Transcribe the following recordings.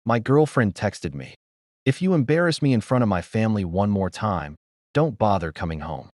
My girlfriend texted me, "If you embarrass me in front of my family one more time, don't bother coming home."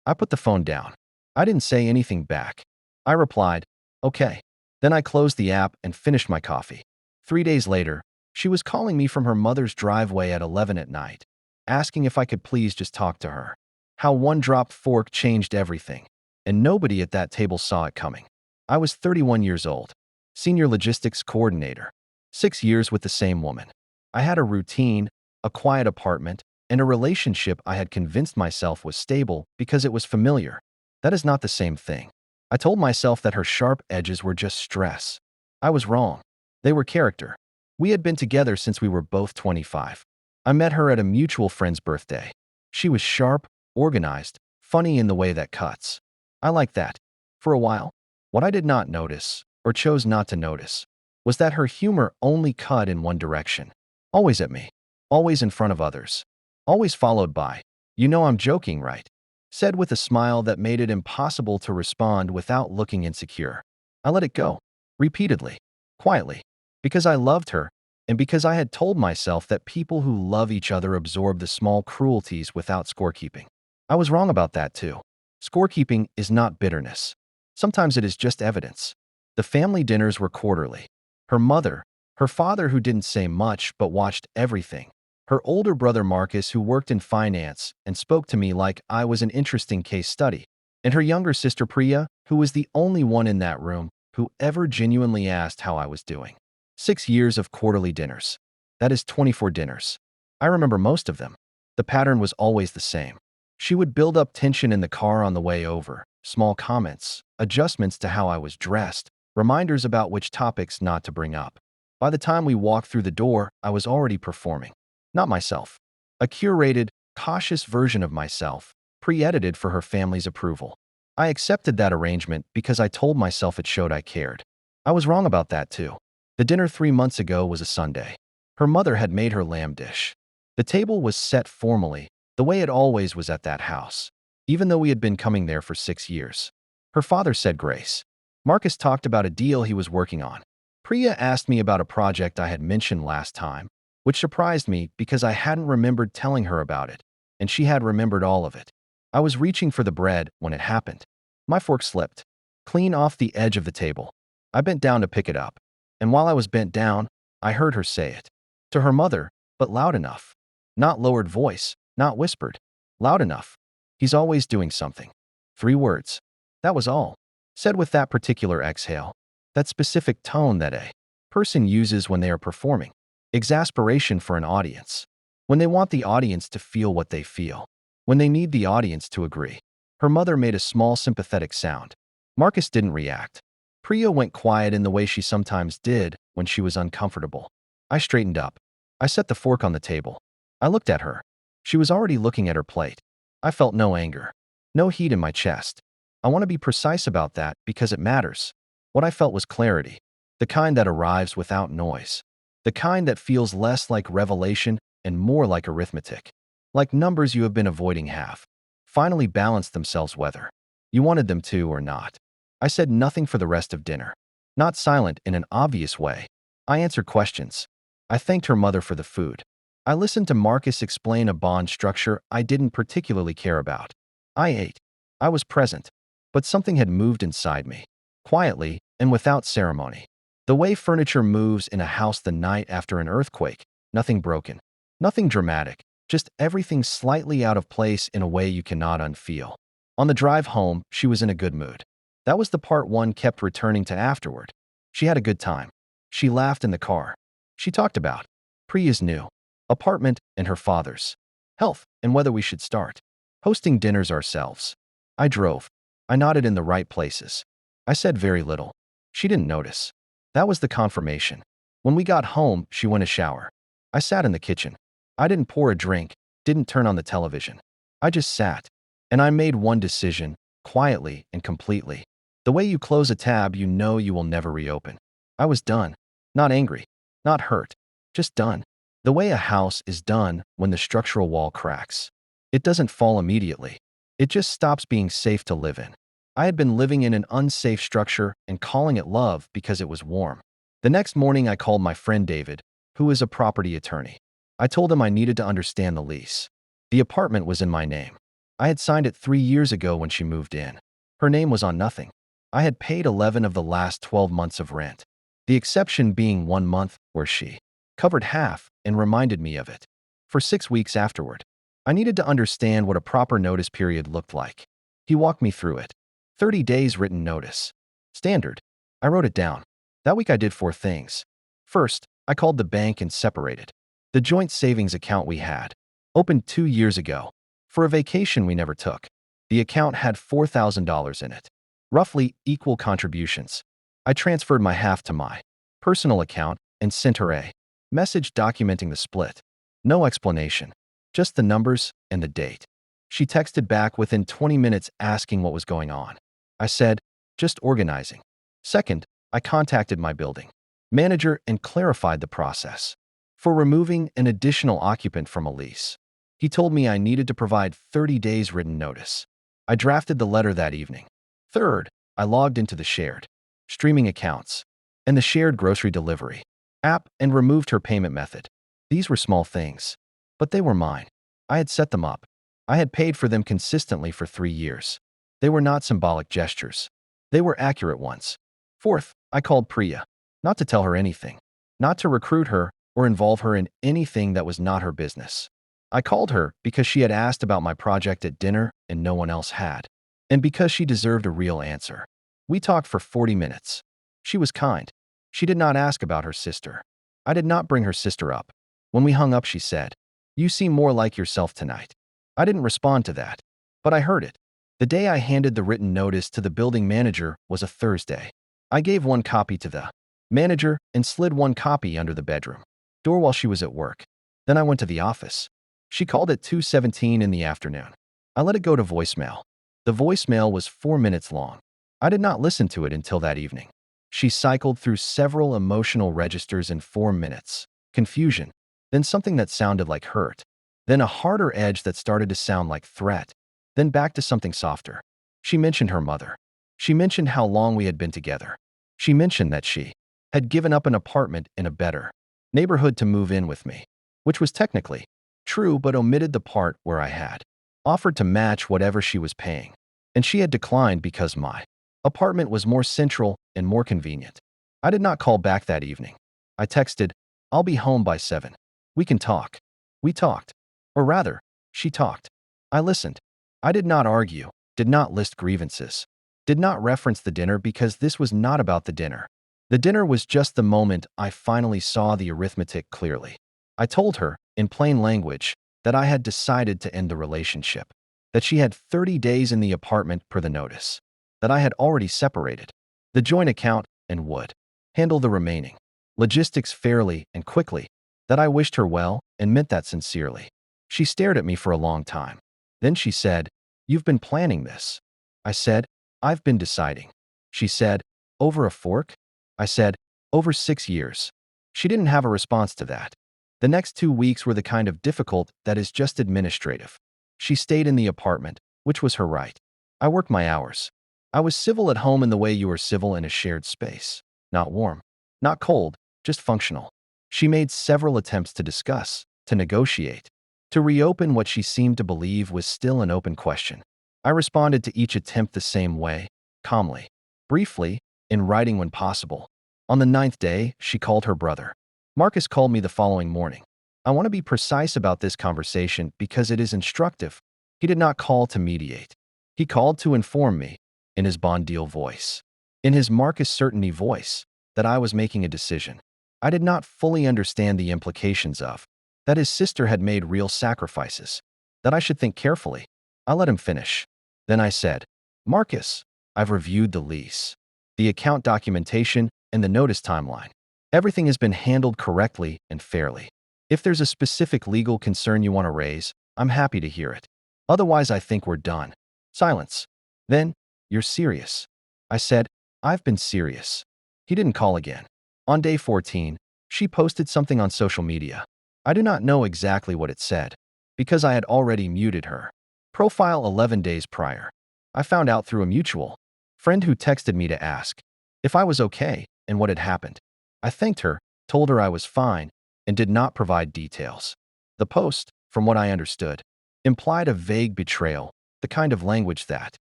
I put the phone down. I didn't say anything back. I replied, "Okay." Then I closed the app and finished my coffee. 3 days later, she was calling me from her mother's driveway at 11 at night, asking if I could please just talk to her. How one dropped fork changed everything, and nobody at that table saw it coming. I was 31 years old, senior logistics coordinator, 6 years with the same woman. I had a routine, a quiet apartment, and a relationship I had convinced myself was stable because it was familiar. That is not the same thing. I told myself that her sharp edges were just stress. I was wrong. They were character. We had been together since we were both 25. I met her at a mutual friend's birthday. She was sharp, organized, funny in the way that cuts. I liked that. For a while, what I did not notice, or chose not to notice, was that her humor only cut in one direction. Always at me. Always in front of others. Always followed by, "You know I'm joking, right?" Said with a smile that made it impossible to respond without looking insecure. I let it go. Repeatedly. Quietly. Because I loved her, and because I had told myself that people who love each other absorb the small cruelties without scorekeeping. I was wrong about that too. Scorekeeping is not bitterness. Sometimes it is just evidence. The family dinners were quarterly. Her mother, her father who didn't say much but watched everything, her older brother Marcus who worked in finance and spoke to me like I was an interesting case study, and her younger sister Priya, who was the only one in that room who ever genuinely asked how I was doing. 6 years of quarterly dinners. That is 24 dinners. I remember most of them. The pattern was always the same. She would build up tension in the car on the way over, small comments, adjustments to how I was dressed, reminders about which topics not to bring up. By the time we walked through the door, I was already performing. Not myself. A curated, cautious version of myself, pre-edited for her family's approval. I accepted that arrangement because I told myself it showed I cared. I was wrong about that too. The dinner 3 months ago was a Sunday. Her mother had made her lamb dish. The table was set formally, the way it always was at that house, even though we had been coming there for 6 years. Her father said grace. Marcus talked about a deal he was working on. Priya asked me about a project I had mentioned last time, which surprised me because I hadn't remembered telling her about it, and she had remembered all of it. I was reaching for the bread when it happened. My fork slipped, clean off the edge of the table. I bent down to pick it up, and while I was bent down, I heard her say it. To her mother, but loud enough. Not lowered voice, not whispered. Loud enough. "He's always doing something." 3 words. That was all. Said with that particular exhale. That specific tone that a person uses when they are performing. Exasperation for an audience. When they want the audience to feel what they feel. When they need the audience to agree. Her mother made a small sympathetic sound. Marcus didn't react. Priya went quiet in the way she sometimes did when she was uncomfortable. I straightened up. I set the fork on the table. I looked at her. She was already looking at her plate. I felt no anger. No heat in my chest. I want to be precise about that because it matters. What I felt was clarity. The kind that arrives without noise. The kind that feels less like revelation and more like arithmetic. Like numbers you have been avoiding have finally balanced themselves whether you wanted them to or not. I said nothing for the rest of dinner. Not silent in an obvious way. I answered questions. I thanked her mother for the food. I listened to Marcus explain a bond structure I didn't particularly care about. I ate. I was present. But something had moved inside me. Quietly and without ceremony. The way furniture moves in a house the night after an earthquake. Nothing broken. Nothing dramatic. Just everything slightly out of place in a way you cannot unfeel. On the drive home, she was in a good mood. That was the part one kept returning to afterward. She had a good time. She laughed in the car. She talked about Priya's new apartment and her father's health and whether we should start hosting dinners ourselves. I drove. I nodded in the right places. I said very little. She didn't notice. That was the confirmation. When we got home, she went to shower. I sat in the kitchen. I didn't pour a drink, didn't turn on the television. I just sat. And I made one decision, quietly and completely. The way you close a tab you know you will never reopen. I was done. Not angry. Not hurt. Just done. The way a house is done when the structural wall cracks. It doesn't fall immediately. It just stops being safe to live in. I had been living in an unsafe structure and calling it love because it was warm. The next morning I called my friend David, who is a property attorney. I told him I needed to understand the lease. The apartment was in my name. I had signed it 3 years ago when she moved in. Her name was on nothing. I had paid 11 of the last 12 months of rent, the exception being 1 month where she covered half and reminded me of it. For 6 weeks afterward, I needed to understand what a proper notice period looked like. He walked me through it. 30 days written notice. Standard. I wrote it down. That week I did 4 things. First, I called the bank and separated the joint savings account we had, opened 2 years ago, for a vacation we never took. The account had $4,000 in it, roughly equal contributions. I transferred my half to my personal account and sent her a message documenting the split. No explanation, just the numbers and the date. She texted back within 20 minutes asking what was going on. I said, just organizing. Second, I contacted my building manager and clarified the process for removing an additional occupant from a lease. He told me I needed to provide 30 days written notice. I drafted the letter that evening. Third, I logged into the shared streaming accounts and the shared grocery delivery app and removed her payment method. These were small things, but they were mine. I had set them up. I had paid for them consistently for 3 years. They were not symbolic gestures. They were accurate ones. Fourth, I called Priya, not to tell her anything, not to recruit her or involve her in anything that was not her business. I called her because she had asked about my project at dinner and no one else had, and because she deserved a real answer. We talked for 40 minutes. She was kind. She did not ask about her sister. I did not bring her sister up. When we hung up, she said, "You seem more like yourself tonight." I didn't respond to that, but I heard it. The day I handed the written notice to the building manager was a Thursday. I gave 1 copy to the manager and slid 1 copy under the bedroom door while she was at work. Then I went to the office. She called at 2:17 in the afternoon. I let it go to voicemail. The voicemail was 4 minutes long. I did not listen to it until that evening. She cycled through several emotional registers in 4 minutes. Confusion, then something that sounded like hurt, then a harder edge that started to sound like threat, then back to something softer. She mentioned her mother. She mentioned how long we had been together. She mentioned that she had given up an apartment in a better neighborhood to move in with me, which was technically true but omitted the part where I had offered to match whatever she was paying, and she had declined because my apartment was more central and more convenient. I did not call back that evening. I texted, "I'll be home by 7. We can talk." We talked. Or rather, she talked. I listened. I did not argue, did not list grievances, did not reference the dinner because this was not about the dinner. The dinner was just the moment I finally saw the arithmetic clearly. I told her, in plain language, that I had decided to end the relationship, that she had 30 days in the apartment per the notice, that I had already separated the joint account and would handle the remaining logistics fairly and quickly, that I wished her well and meant that sincerely. She stared at me for a long time. Then she said, "You've been planning this." I said, "I've been deciding." She said, "Over a fork?" I said, "Over 6 years." She didn't have a response to that. The next 2 weeks were the kind of difficult that is just administrative. She stayed in the apartment, which was her right. I worked my hours. I was civil at home in the way you are civil in a shared space. Not warm, not cold, just functional. She made several attempts to discuss, to negotiate, to reopen what she seemed to believe was still an open question. I responded to each attempt the same way, calmly, briefly, in writing when possible. On the 9th day, she called her brother. Marcus called me the following morning. I want to be precise about this conversation because it is instructive. He did not call to mediate. He called to inform me, in his bond deal voice, in his Marcus certainty voice, that I was making a decision. I did not fully understand the implications of that his sister had made real sacrifices, that I should think carefully. I let him finish. Then I said, "Marcus, I've reviewed the lease, the account documentation, and the notice timeline. Everything has been handled correctly and fairly. If there's a specific legal concern you want to raise, I'm happy to hear it. Otherwise, I think we're done." Silence. Then, "You're serious?" I said, "I've been serious." He didn't call again. On day 14, she posted something on social media. I do not know exactly what it said, because I had already muted her profile 11 days prior. I found out through a mutual friend who texted me to ask if I was okay and what had happened. I thanked her, told her I was fine, and did not provide details. The post, from what I understood, implied a vague betrayal, the kind of language that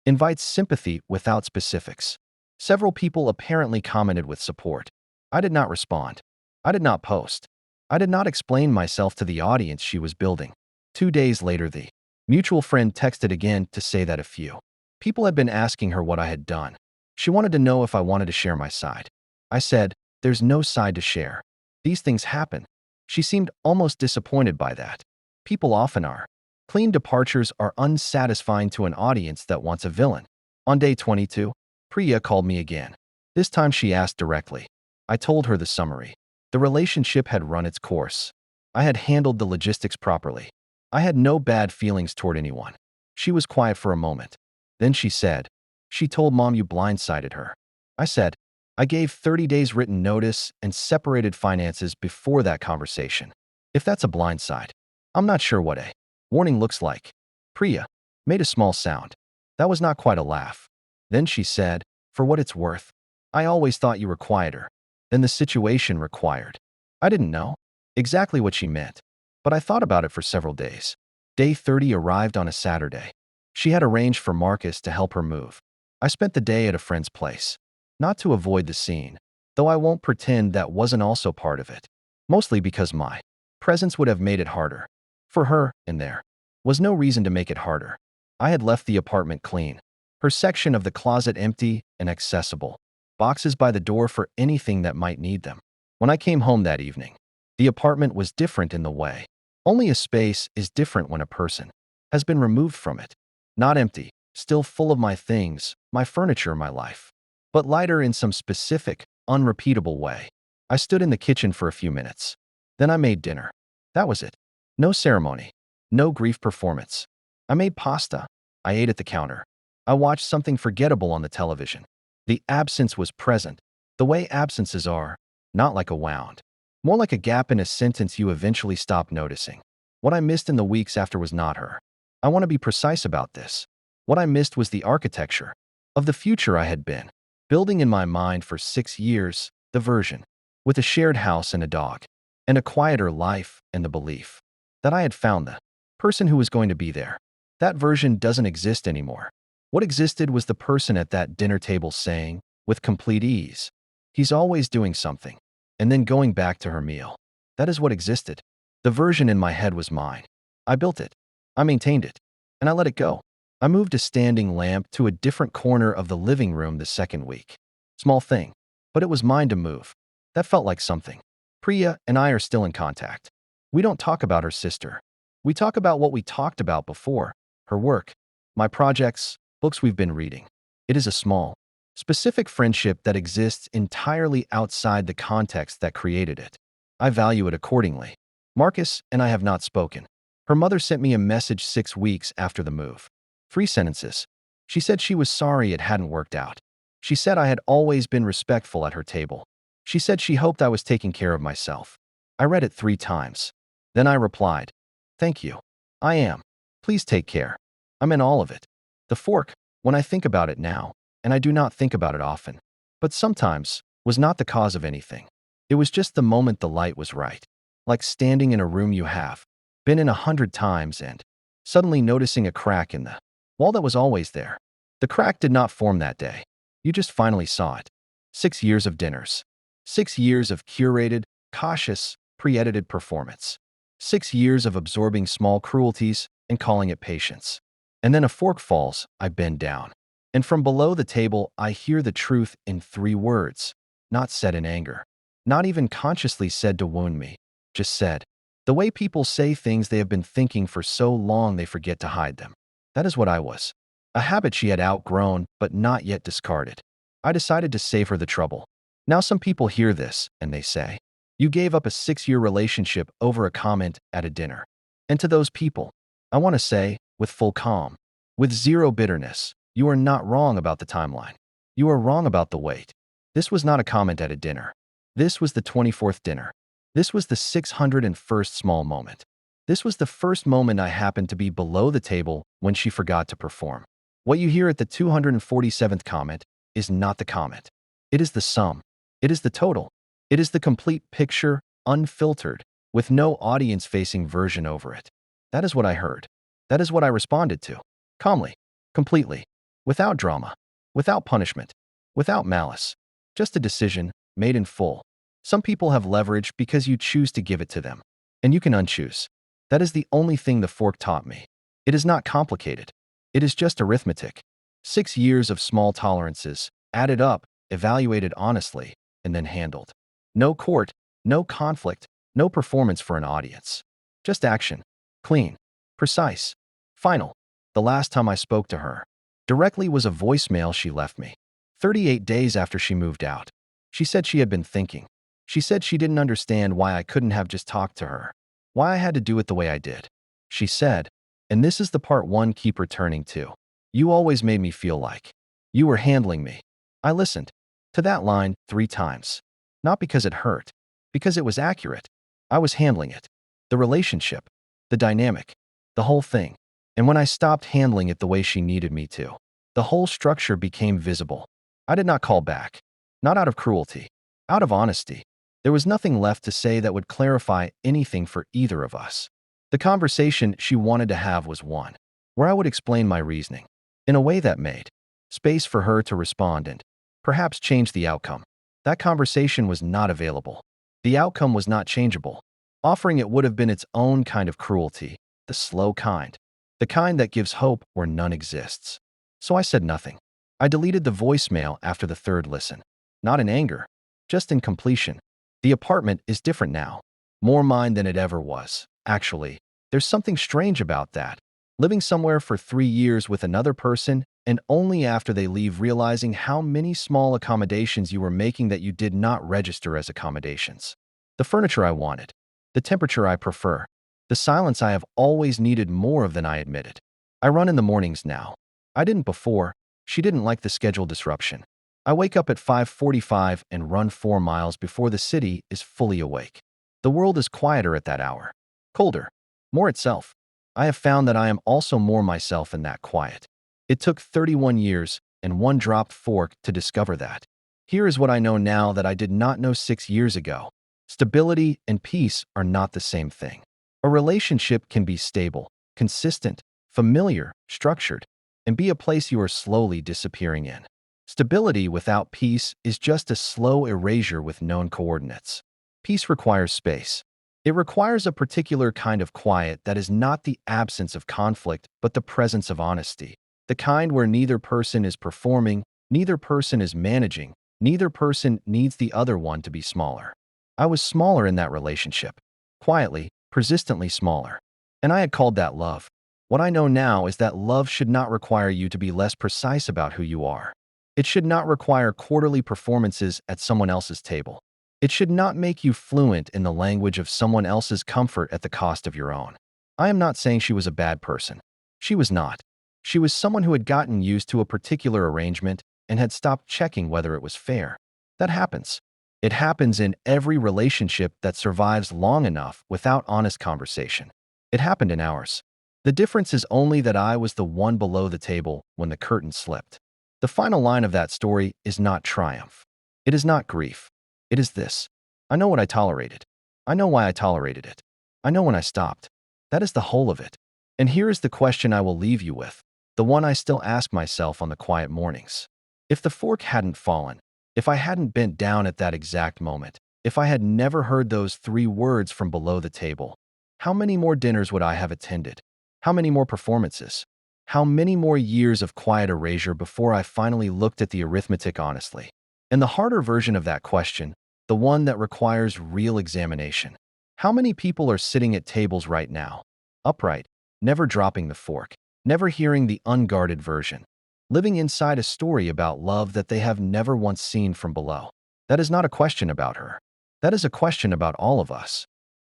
invites sympathy without specifics. Several people apparently commented with support. I did not respond. I did not post. I did not explain myself to the audience she was building. 2 days later, the mutual friend texted again to say that a few people had been asking her what I had done. She wanted to know if I wanted to share my side. I said, "There's no side to share. These things happen." She seemed almost disappointed by that. People often are. Clean departures are unsatisfying to an audience that wants a villain. On day 22, Priya called me again. This time she asked directly. I told her the summary. The relationship had run its course. I had handled the logistics properly. I had no bad feelings toward anyone. She was quiet for a moment. Then she said, "She told Mom you blindsided her." I said, "I gave 30 days written notice and separated finances before that conversation. If that's a blindside, I'm not sure what a warning looks like." Priya made a small sound. That was not quite a laugh. Then she said, "For what it's worth, I always thought you were quieter than the situation required." I didn't know exactly what she meant, but I thought about it for several days. Day 30 arrived on a Saturday. She had arranged for Marcus to help her move. I spent the day at a friend's place, not to avoid the scene, though I won't pretend that wasn't also part of it, mostly because my presence would have made it harder. For her, and there was no reason to make it harder. I had left the apartment clean, her section of the closet empty and accessible, boxes by the door for anything that might need them. When I came home that evening, the apartment was different in the way. Only a space is different when a person has been removed from it. Not empty, still full of my things, my furniture, my life, but lighter in some specific, unrepeatable way. I stood in the kitchen for a few minutes. Then I made dinner. That was it. No ceremony. No grief performance. I made pasta. I ate at the counter. I watched something forgettable on the television. The absence was present, the way absences are, not like a wound. More like a gap in a sentence you eventually stop noticing. What I missed in the weeks after was not her. I want to be precise about this. What I missed was the architecture of the future I had been building in my mind for 6 years, the version with a shared house and a dog, and a quieter life and the belief that I had found the person who was going to be there. That version doesn't exist anymore. What existed was the person at that dinner table saying, with complete ease, "He's always doing something," and then going back to her meal. That is what existed. The version in my head was mine. I built it. I maintained it. And I let it go. I moved a standing lamp to a different corner of the living room the second week. Small thing, but it was mine to move. That felt like something. Priya and I are still in contact. We don't talk about her sister. We talk about what we talked about before, her work, my projects, books we've been reading. It is a small, specific friendship that exists entirely outside the context that created it. I value it accordingly. Marcus and I have not spoken. Her mother sent me a message 6 weeks after the move. 3 sentences. She said she was sorry it hadn't worked out. She said I had always been respectful at her table. She said she hoped I was taking care of myself. I read it 3 times. Then I replied, "Thank you. I am. Please take care." I'm in all of it. The fork, when I think about it now, and I do not think about it often, but sometimes, was not the cause of anything. It was just the moment the light was right. Like standing in a room you have been in 100 times and suddenly noticing a crack in the wall that was always there. The crack did not form that day. You just finally saw it. 6 years of dinners. 6 years of curated, cautious, pre-edited performance. 6 years of absorbing small cruelties and calling it patience. And then a fork falls, I bend down. And from below the table, I hear the truth in 3 words, not said in anger, not even consciously said to wound me, just said. The way people say things they have been thinking for so long they forget to hide them. That is what I was. A habit she had outgrown, but not yet discarded. I decided to save her the trouble. Now some people hear this, and they say, "You gave up a 6-year relationship over a comment at a dinner." And to those people, I want to say, with full calm, with zero bitterness, you are not wrong about the timeline. You are wrong about the weight. This was not a comment at a dinner. This was the 24th dinner. This was the 601st small moment. This was the first moment I happened to be below the table when she forgot to perform. What you hear at the 247th comment is not the comment. It is the sum. It is the total. It is the complete picture, unfiltered, with no audience-facing version over it. That is what I heard. That is what I responded to. Calmly, completely, without drama, without punishment, without malice. Just a decision, made in full. Some people have leverage because you choose to give it to them. And you can unchoose. That is the only thing the fork taught me. It is not complicated. It is just arithmetic. 6 years of small tolerances, added up, evaluated honestly, and then handled. No court, no conflict, no performance for an audience. Just action. Clean. Precise. Final. The last time I spoke to her directly was a voicemail she left me. 38 days after she moved out. She said she had been thinking. She said she didn't understand why I couldn't have just talked to her. Why I had to do it the way I did. She said, and this is the part one keep returning to. You always made me feel like you were handling me. I listened to that line 3 times. Not because it hurt, because it was accurate. I was handling it. The relationship, the dynamic, the whole thing. And when I stopped handling it the way she needed me to, the whole structure became visible. I did not call back. Not out of cruelty. Out of honesty. There was nothing left to say that would clarify anything for either of us. The conversation she wanted to have was one where I would explain my reasoning in a way that made space for her to respond and perhaps change the outcome. That conversation was not available. The outcome was not changeable. Offering it would have been its own kind of cruelty, the slow kind, the kind that gives hope where none exists. So I said nothing. I deleted the voicemail after the 3rd listen. Not in anger, just in completion. The apartment is different now. More mine than it ever was. Actually, there's something strange about that. Living somewhere for 3 years with another person and only after they leave realizing how many small accommodations you were making that you did not register as accommodations. The furniture I wanted. The temperature I prefer. The silence I have always needed more of than I admitted. I run in the mornings now. I didn't before. She didn't like the schedule disruption. I wake up at 5:45 and run 4 miles before the city is fully awake. The world is quieter at that hour. Colder. More itself. I have found that I am also more myself in that quiet. It took 31 years and 1 dropped fork to discover that. Here is what I know now that I did not know 6 years ago. Stability and peace are not the same thing. A relationship can be stable, consistent, familiar, structured, and be a place you are slowly disappearing in. Stability without peace is just a slow erasure with known coordinates. Peace requires space. It requires a particular kind of quiet that is not the absence of conflict, but the presence of honesty. The kind where neither person is performing, neither person is managing, neither person needs the other one to be smaller. I was smaller in that relationship. Quietly, persistently smaller. And I had called that love. What I know now is that love should not require you to be less precise about who you are. It should not require quarterly performances at someone else's table. It should not make you fluent in the language of someone else's comfort at the cost of your own. I am not saying she was a bad person. She was not. She was someone who had gotten used to a particular arrangement and had stopped checking whether it was fair. That happens. It happens in every relationship that survives long enough without honest conversation. It happened in ours. The difference is only that I was the one below the table when the curtain slipped. The final line of that story is not triumph. It is not grief. It is this. I know what I tolerated. I know why I tolerated it. I know when I stopped. That is the whole of it. And here is the question I will leave you with, the one I still ask myself on the quiet mornings. If the fork hadn't fallen, if I hadn't bent down at that exact moment, if I had never heard those 3 words from below the table, how many more dinners would I have attended? How many more performances? How many more years of quiet erasure before I finally looked at the arithmetic honestly? And the harder version of that question, the one that requires real examination. How many people are sitting at tables right now, upright, never dropping the fork, never hearing the unguarded version, living inside a story about love that they have never once seen from below? That is not a question about her. That is a question about all of us.